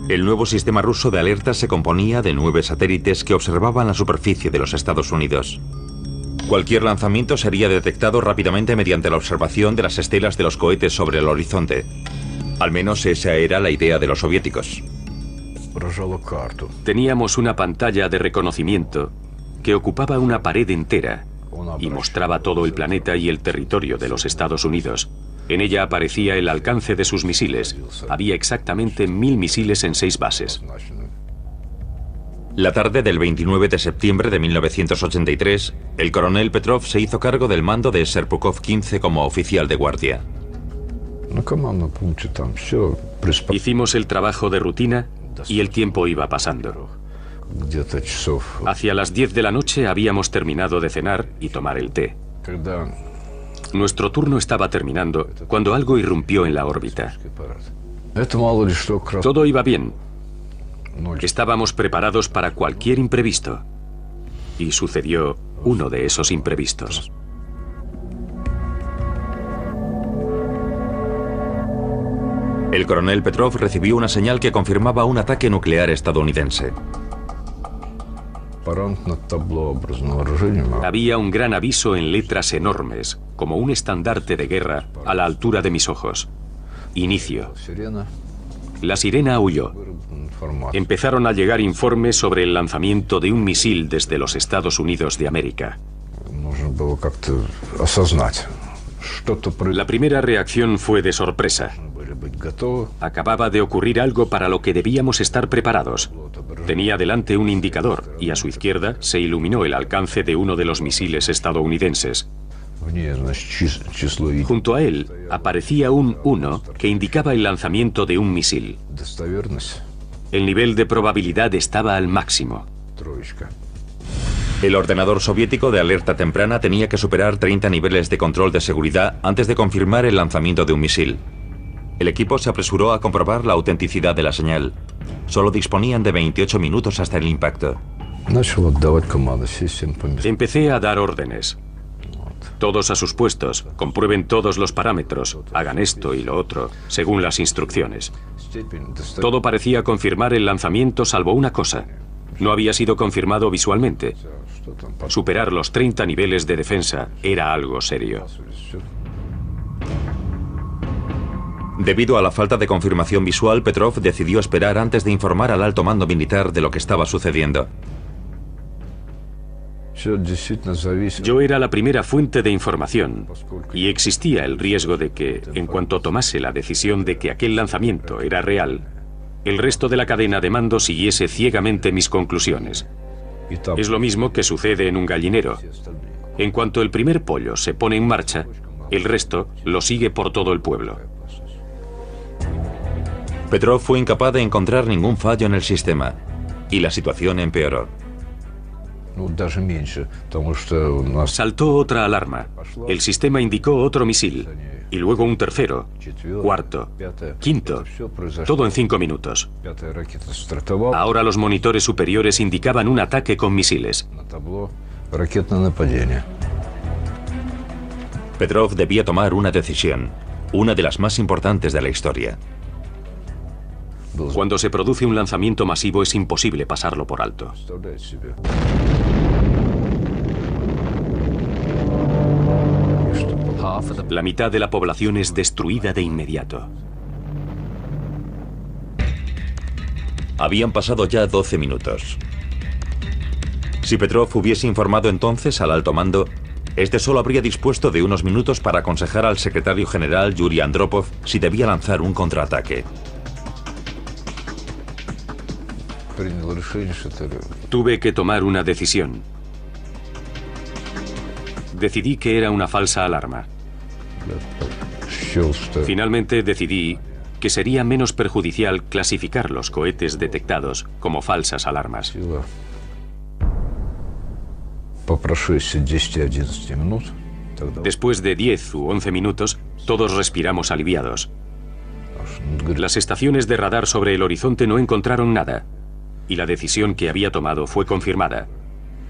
Speaker 1: El nuevo sistema ruso de alerta se componía de 9 satélites que observaban la superficie de los Estados Unidos. Cualquier lanzamiento sería detectado rápidamente mediante la observación de las estelas de los cohetes sobre el horizonte. Al menos esa era la idea de los soviéticos.
Speaker 3: Teníamos una pantalla de reconocimiento que ocupaba una pared entera y mostraba todo el planeta y el territorio de los Estados Unidos. En ella aparecía el alcance de sus misiles. Había exactamente 1000 misiles en 6 bases.
Speaker 1: La tarde del 29 de septiembre de 1983, el coronel Petrov se hizo cargo del mando de Serpukhov 15 como oficial de guardia.
Speaker 3: Hicimos el trabajo de rutina y el tiempo iba pasando. Hacia las 10 de la noche habíamos terminado de cenar y tomar el té. Nuestro turno estaba terminando cuando algo irrumpió en la órbita. Todo iba bien. Estábamos preparados para cualquier imprevisto. Y sucedió uno de esos imprevistos.
Speaker 1: El coronel Petrov recibió una señal que confirmaba un ataque nuclear estadounidense.
Speaker 3: Había un gran aviso en letras enormes, como un estandarte de guerra a la altura de mis ojos. Inicio. La sirena aulló. Empezaron a llegar informes sobre el lanzamiento de un misil desde los Estados Unidos de América. La primera reacción fue de sorpresa. Acababa de ocurrir algo para lo que debíamos estar preparados. Tenía delante un indicador y a su izquierda se iluminó el alcance de uno de los misiles estadounidenses. Junto a él aparecía un 1 que indicaba el lanzamiento de un misil. El nivel de probabilidad estaba al máximo.
Speaker 1: El ordenador soviético de alerta temprana tenía que superar 30 niveles de control de seguridad antes de confirmar el lanzamiento de un misil. El equipo se apresuró a comprobar la autenticidad de la señal. Solo disponían de 28 minutos hasta el impacto.
Speaker 3: Empecé a dar órdenes. Todos a sus puestos, comprueben todos los parámetros, hagan esto y lo otro, según las instrucciones. Todo parecía confirmar el lanzamiento salvo una cosa. No había sido confirmado visualmente. Superar los 30 niveles de defensa era algo serio.
Speaker 1: Debido a la falta de confirmación visual, Petrov decidió esperar antes de informar al alto mando militar de lo que estaba sucediendo.
Speaker 3: Yo era la primera fuente de información y existía el riesgo de que, en cuanto tomase la decisión de que aquel lanzamiento era real, el resto de la cadena de mando siguiese ciegamente mis conclusiones. Es lo mismo que sucede en un gallinero. En cuanto el primer pollo se pone en marcha, el resto lo sigue por todo el pueblo.
Speaker 1: Petrov fue incapaz de encontrar ningún fallo en el sistema y la situación empeoró.
Speaker 3: Saltó otra alarma. El sistema indicó otro misil, y luego un tercero, cuarto, quinto, todo en 5 minutos. Ahora los monitores superiores indicaban un ataque con misiles.
Speaker 1: Petrov debía tomar una decisión, una de las más importantes de la historia.
Speaker 3: Cuando se produce un lanzamiento masivo es imposible pasarlo por alto. La mitad de la población es destruida de inmediato.
Speaker 1: Habían pasado ya 12 minutos. Si Petrov hubiese informado entonces al alto mando, este solo habría dispuesto de unos minutos para aconsejar al secretario general Yuri Andropov si debía lanzar un contraataque.
Speaker 3: Tuve que tomar una decisión. Decidí que era una falsa alarma. Finalmente decidí que sería menos perjudicial clasificar los cohetes detectados como falsas alarmas. Después de 10 u 11 minutos, todos respiramos aliviados. Las estaciones de radar sobre el horizonte no encontraron nada, y la decisión que había tomado fue confirmada.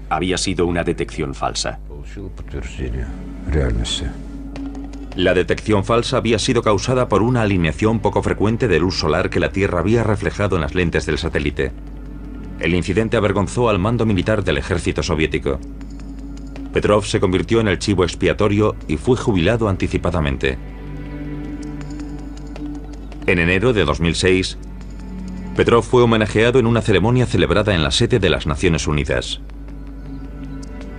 Speaker 3: Había sido una detección falsa.
Speaker 1: La detección falsa había sido causada por una alineación poco frecuente de luz solar que la Tierra había reflejado en las lentes del satélite. El incidente avergonzó al mando militar del ejército soviético. Petrov se convirtió en el chivo expiatorio y fue jubilado anticipadamente. En enero de 2006, Petrov fue homenajeado en una ceremonia celebrada en la sede de las Naciones Unidas.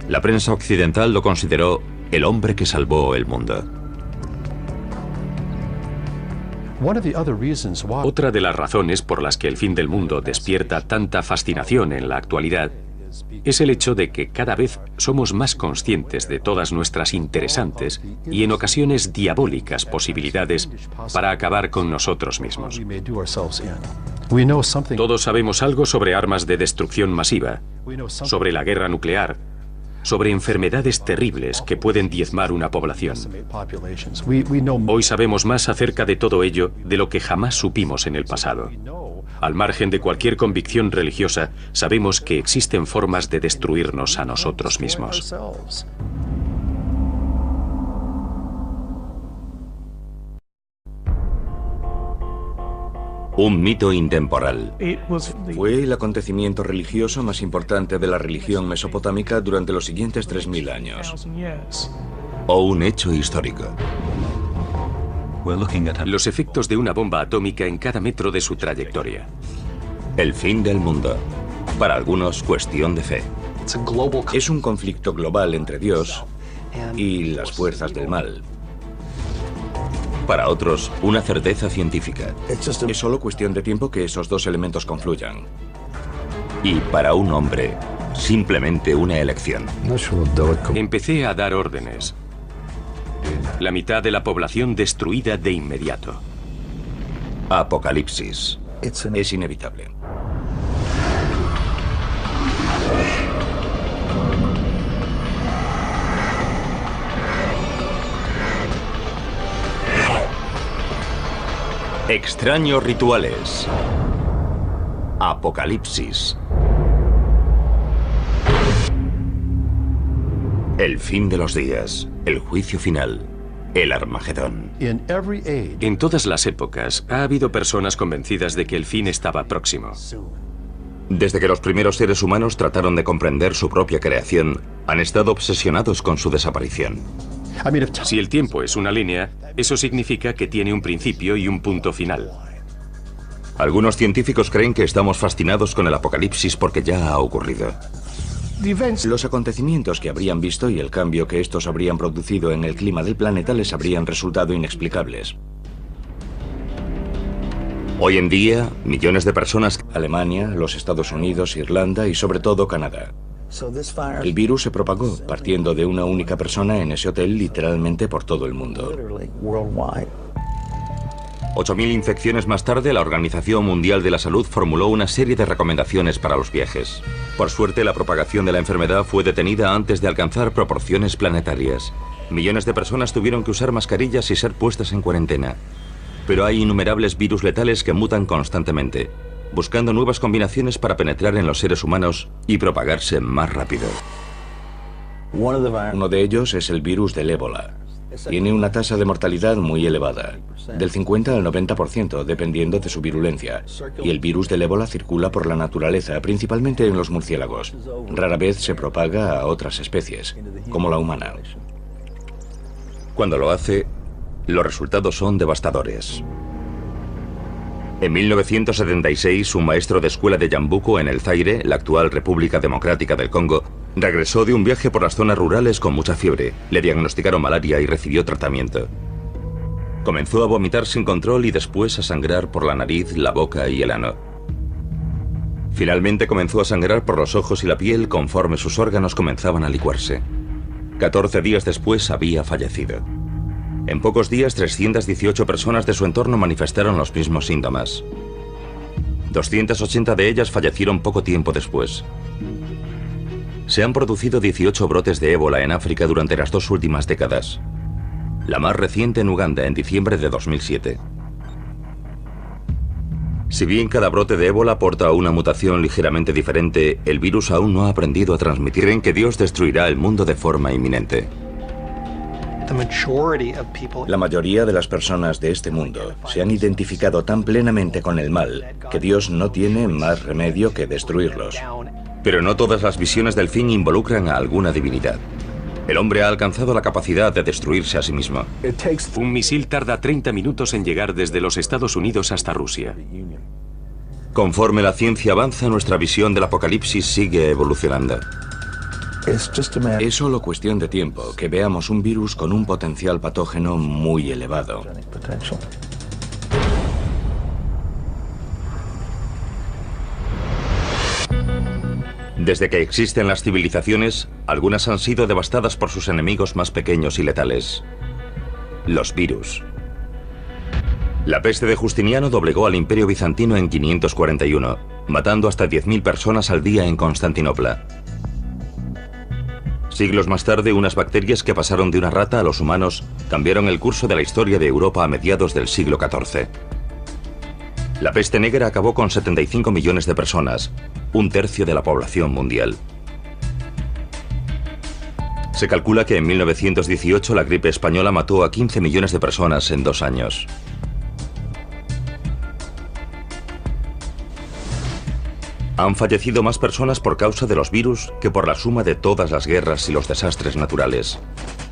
Speaker 1: La prensa occidental lo consideró el hombre que salvó el mundo.
Speaker 3: Otra de las razones por las que el fin del mundo despierta tanta fascinación en la actualidad es el hecho de que cada vez somos más conscientes de todas nuestras interesantes y en ocasiones diabólicas posibilidades para acabar con nosotros mismos. Todos sabemos algo sobre armas de destrucción masiva, sobre la guerra nuclear, sobre enfermedades terribles que pueden diezmar una población. Hoy sabemos más acerca de todo ello de lo que jamás supimos en el pasado. Al margen de cualquier convicción religiosa, sabemos que existen formas de destruirnos a nosotros mismos.
Speaker 1: Un mito intemporal.
Speaker 2: Fue el acontecimiento religioso más importante de la religión mesopotámica durante los siguientes 3000 años.
Speaker 1: O un hecho histórico.
Speaker 3: Los efectos de una bomba atómica en cada metro de su trayectoria.
Speaker 1: El fin del mundo. Para algunos, cuestión de fe.
Speaker 2: Es un conflicto global entre Dios y las fuerzas del mal.
Speaker 1: Para otros, una certeza científica.
Speaker 2: Es solo cuestión de tiempo que esos dos elementos confluyan.
Speaker 1: Y para un hombre, simplemente una elección.
Speaker 3: Empecé a dar órdenes. La mitad de la población destruida de inmediato.
Speaker 1: Apocalipsis.
Speaker 2: Es inevitable.
Speaker 1: Extraños rituales. Apocalipsis. El fin de los días. el juicio final, el Armagedón.
Speaker 3: En todas las épocas ha habido personas convencidas de que el fin estaba próximo.
Speaker 1: Desde que los primeros seres humanos trataron de comprender su propia creación, han estado obsesionados con su desaparición.
Speaker 3: Si el tiempo es una línea, eso significa que tiene un principio y un punto final.
Speaker 1: Algunos científicos creen que estamos fascinados con el apocalipsis porque ya ha ocurrido.
Speaker 2: Los acontecimientos que habrían visto y el cambio que estos habrían producido en el clima del planeta les habrían resultado inexplicables.
Speaker 1: Hoy en día, millones de personas...
Speaker 2: Alemania, los Estados Unidos, Irlanda y sobre todo Canadá. El virus se propagó, partiendo de una única persona en ese hotel, literalmente por todo el mundo.
Speaker 1: 8.000 infecciones más tarde, la Organización Mundial de la Salud formuló una serie de recomendaciones para los viajes. Por suerte, la propagación de la enfermedad fue detenida antes de alcanzar proporciones planetarias. Millones de personas tuvieron que usar mascarillas y ser puestas en cuarentena. Pero hay innumerables virus letales que mutan constantemente, buscando nuevas combinaciones para penetrar en los seres humanos y propagarse más rápido.
Speaker 2: Uno de ellos es el virus del ébola. Tiene una tasa de mortalidad muy elevada, del 50 al 90%, dependiendo de su virulencia. Y el virus del ébola circula por la naturaleza, principalmente en los murciélagos. Rara vez se propaga a otras especies, como la humana.
Speaker 1: Cuando lo hace, los resultados son devastadores. En 1976, un maestro de escuela de Yambuco, en el Zaire, la actual República Democrática del Congo, regresó de un viaje por las zonas rurales con mucha fiebre. Le diagnosticaron malaria y recibió tratamiento. Comenzó a vomitar sin control y después a sangrar por la nariz, la boca y el ano. Finalmente comenzó a sangrar por los ojos y la piel conforme sus órganos comenzaban a licuarse. 14 días después había fallecido. En pocos días, 318 personas de su entorno manifestaron los mismos síntomas. 280 de ellas fallecieron poco tiempo después. Se han producido 18 brotes de ébola en África durante las 2 últimas décadas. La más reciente en Uganda, en diciembre de 2007. Si bien cada brote de ébola porta una mutación ligeramente diferente, el virus aún no ha aprendido a transmitir en que Dios destruirá el mundo de forma inminente.
Speaker 2: La mayoría de las personas de este mundo se han identificado tan plenamente con el mal que Dios no tiene más remedio que destruirlos.
Speaker 1: Pero no todas las visiones del fin involucran a alguna divinidad. El hombre ha alcanzado la capacidad de destruirse a sí mismo.
Speaker 3: Un misil tarda 30 minutos en llegar desde los Estados Unidos hasta Rusia.
Speaker 1: Conforme la ciencia avanza, nuestra visión del apocalipsis sigue evolucionando.
Speaker 2: Es solo cuestión de tiempo que veamos un virus con un potencial patógeno muy elevado.
Speaker 1: Desde que existen las civilizaciones, algunas han sido devastadas por sus enemigos más pequeños y letales: los virus. La peste de Justiniano doblegó al Imperio Bizantino en 541, matando hasta 10.000 personas al día en Constantinopla. Siglos más tarde, unas bacterias que pasaron de una rata a los humanos cambiaron el curso de la historia de Europa a mediados del siglo XIV. La peste negra acabó con 75 millones de personas, un tercio de la población mundial. Se calcula que en 1918 la gripe española mató a 15 millones de personas en 2 años. Han fallecido más personas por causa de los virus que por la suma de todas las guerras y los desastres naturales.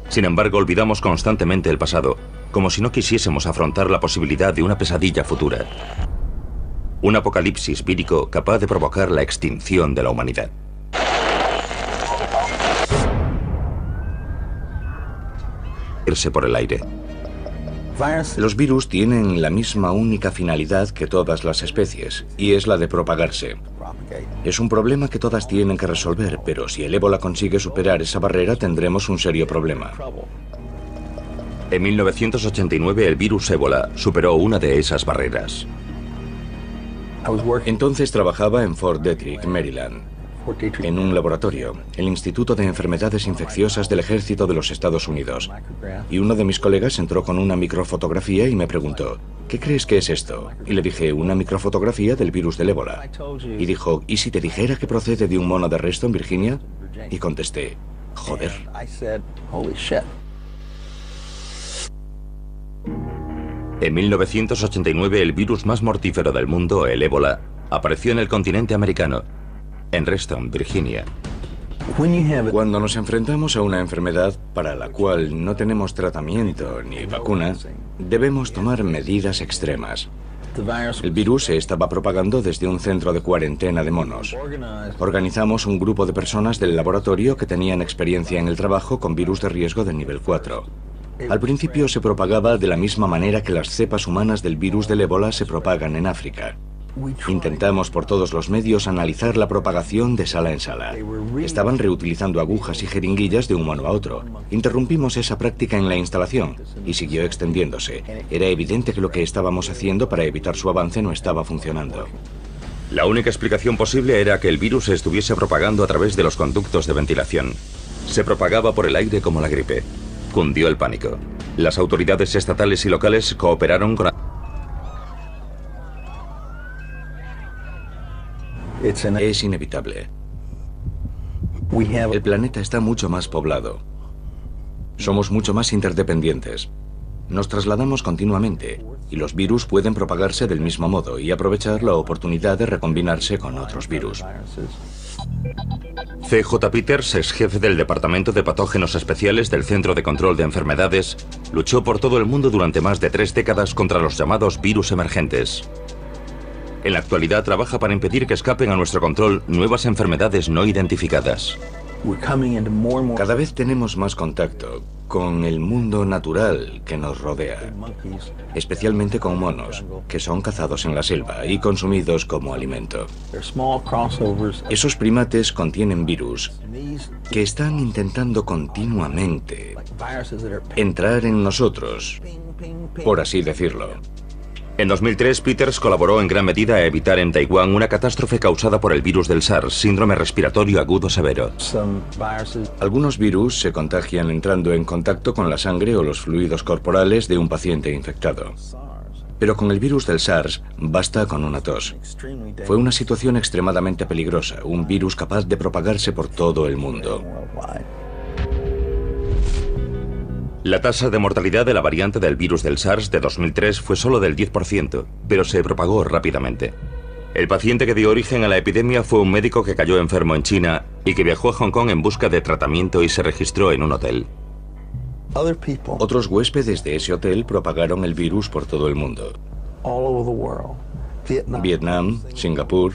Speaker 1: Sin embargo, olvidamos constantemente el pasado, como si no quisiésemos afrontar la posibilidad de una pesadilla futura. Un apocalipsis vírico capaz de provocar la extinción de la humanidad. Irse por el aire.
Speaker 2: Los virus tienen la misma única finalidad que todas las especies, y es la de propagarse. Es un problema que todas tienen que resolver, pero si el ébola consigue superar esa barrera, tendremos un serio problema.
Speaker 1: En 1989, el virus ébola superó una de esas barreras.
Speaker 2: Entonces trabajaba en Fort Detrick, Maryland, en un laboratorio, el Instituto de Enfermedades Infecciosas del Ejército de los Estados Unidos. Y uno de mis colegas entró con una microfotografía y me preguntó: ¿qué crees que es esto? Y le dije: una microfotografía del virus del ébola. Y dijo: ¿y si te dijera que procede de un mono de Reston, Virginia? Y contesté: joder.
Speaker 1: En 1989, el virus más mortífero del mundo, el ébola, apareció en el continente americano, en Reston, Virginia.
Speaker 2: Cuando nos enfrentamos a una enfermedad para la cual no tenemos tratamiento ni vacuna, debemos tomar medidas extremas. El virus se estaba propagando desde un centro de cuarentena de monos. Organizamos un grupo de personas del laboratorio que tenían experiencia en el trabajo con virus de riesgo de nivel 4. Al principio se propagaba de la misma manera que las cepas humanas del virus del ébola se propagan en África. Intentamos por todos los medios analizar la propagación de sala en sala. Estaban reutilizando agujas y jeringuillas de un mono a otro. Interrumpimos esa práctica en la instalación y siguió extendiéndose. Era evidente que lo que estábamos haciendo para evitar su avance no estaba funcionando.
Speaker 1: La única explicación posible era que el virus se estuviese propagando a través de los conductos de ventilación. Se propagaba por el aire como la gripe. Cundió el pánico. Las autoridades estatales y locales cooperaron con...
Speaker 2: Es inevitable. El planeta está mucho más poblado. Somos mucho más interdependientes. Nos trasladamos continuamente y los virus pueden propagarse del mismo modo y aprovechar la oportunidad de recombinarse con otros virus.
Speaker 1: C.J. Peters, ex jefe del Departamento de Patógenos Especiales del Centro de Control de Enfermedades, luchó por todo el mundo durante más de 3 décadas contra los llamados virus emergentes. En la actualidad trabaja para impedir que escapen a nuestro control nuevas enfermedades no identificadas.
Speaker 2: Cada vez tenemos más contacto con el mundo natural que nos rodea, especialmente con monos, que son cazados en la selva y consumidos como alimento. Esos primates contienen virus que están intentando continuamente entrar en nosotros, por así decirlo.
Speaker 1: En 2003, Peters colaboró en gran medida a evitar en Taiwán una catástrofe causada por el virus del SARS, síndrome respiratorio agudo severo.
Speaker 2: Algunos virus se contagian entrando en contacto con la sangre o los fluidos corporales de un paciente infectado. Pero con el virus del SARS basta con una tos. Fue una situación extremadamente peligrosa, un virus capaz de propagarse por todo el mundo.
Speaker 1: La tasa de mortalidad de la variante del virus del SARS de 2003 fue solo del 10%, pero se propagó rápidamente. El paciente que dio origen a la epidemia fue un médico que cayó enfermo en China y que viajó a Hong Kong en busca de tratamiento y se registró en un hotel.
Speaker 2: Otros huéspedes de ese hotel propagaron el virus por todo el mundo. Vietnam, Singapur,